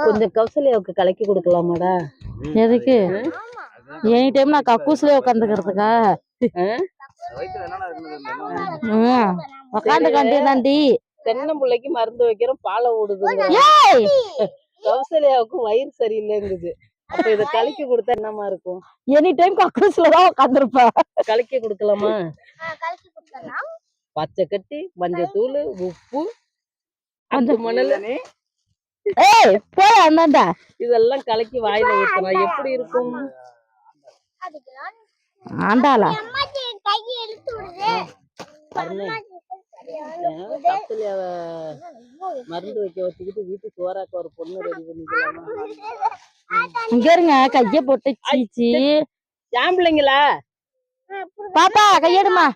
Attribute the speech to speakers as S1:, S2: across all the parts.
S1: கொஞ்சம் கௌசல்யாவுக்கு கலக்கி கொடுக்கலாமாடா?
S2: எதுக்கு? எனி டைம் நான் கக்கூஸ்லயே உட்காந்துக்கிறதுக்கா? உட்காந்து கண்டி தாண்டி
S1: தென்னம்பிள்ளைக்கு மருந்து வைக்கிறோம், பாலை ஓடுது. கௌசல்யாவுக்கு வயிறு சரியில்லைங்குது. அப்ப இத கலக்கி கொடுத்தா என்னமா இருக்கும்?
S2: எனி டைம் கக்கூஸ்ல தான் உட்காந்துருப்பா.
S1: கலக்கி கொடுக்கலாமா? பச்சை கட்டி, மஞ்சள் தூள், உப்பு, அந்த மணல், இதெல்லாம் கலக்கி வாயில ஊத்துனா எப்படி இருக்கும்?
S2: ஆண்டாளா
S1: கௌசல்யாவ மருந்து வைக்க வச்சுக்கிட்டு வீட்டுக்கு சோறாக்க ஒரு பொண்ணு ரெடி பண்ணிக்கலாமா?
S2: இங்க இருங்க, கைய போட்டு சீச்சி.
S1: ஏன் பிள்ளைங்களா?
S2: பாப்பா கையெடுமா.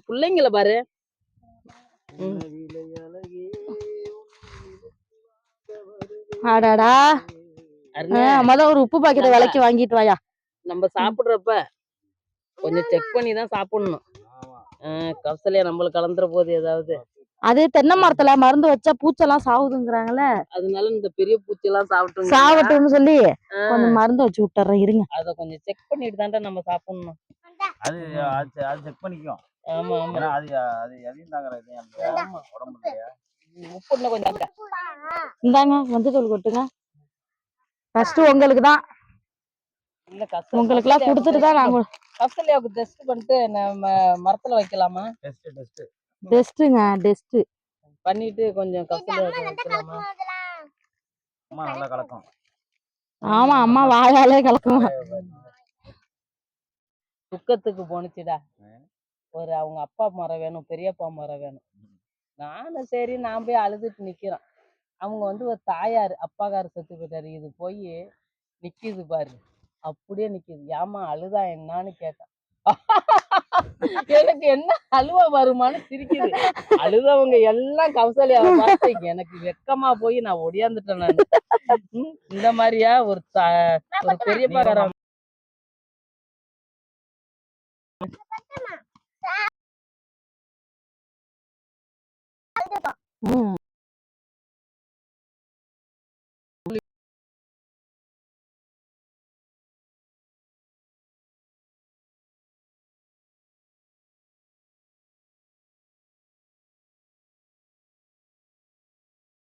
S1: பிள்ளைங்கள பாரு.
S2: ஆடாடா, மொத ஒரு உப்பு பாக்கெட் விலைக்கு வாங்கிட்டு வாயா.
S1: நம்ம சாப்பிடுறப்ப கொஞ்சம் செக் பண்ணி தான் சாப்பிடணும். கௌசல்யா நம்மளுக்கு கலந்துற போது ஏதாவது.
S2: அது தென்னை மரத்துல மருந்து வச்சா பூச்செல்லாம் சாவுதுங்கிறாங்கல்ல,
S1: அதனால இந்த பெரிய பூச்சி எல்லாம்
S2: சாவட்டும்னு சொல்லி கொஞ்சம் மருந்து வச்சு விட்டுறேன் இருங்க.
S1: அத கொஞ்சம் செக் பண்ணிட்டு தான்டா நம்ம சாப்பிடணும்.
S3: அது செக் பண்ணிக்கும்.
S1: ஆமா ஆமா,
S3: அது எதையும் தாங்கறது உடம்புலையா.
S1: உப்பு இன்னும் கொஞ்சம்
S2: இந்தாங்க, மஞ்சள் தூள் கொட்டுங்க. ஃபர்ஸ்ட் உங்களுக்கு தான், உங்களுக்கு எல்லாம் கொடுத்துட்டு தான் நாங்க.
S1: கௌசல்யாவுக்கு டெஸ்ட் பண்ணிட்டு நம்ம மரத்துல வைக்கலாமா?
S2: டெஸ்ட்டுங்க, டெஸ்ட்
S1: பண்ணிட்டு கொஞ்சம் கௌசல்யாவுக்கு வைக்கலாமா?
S3: அம்மா நல்லா கலக்கும்.
S2: ஆமா, அம்மா வாயாலே கலக்கும்.
S1: துக்கத்துக்கு போனுச்சுடா, ஒரு அவங்க அப்பா மரம் வேணும், பெரியப்பா மரம் வேணும். நானும் சரி நான் போய் அழுதுட்டு நிக்கிறேன். அவங்க வந்து ஒரு தாயாரு, அப்பாக்காரு செத்து போயிட்டாரு. இது போய் நிக்குது பாரு, அப்படியே நிக்குது. ஏமா அழுதா என்னான்னு கேட்டேன். எனக்கு என்ன அழுவ வருமானு சிரிக்குது. அழுதவங்க எல்லாம் கௌசல்யாவை பார்த்து எனக்கு வெக்கமா போய் நான் ஒடியாந்துட்டேன். நான் இந்த மாதிரியா ஒரு பெரியப்பா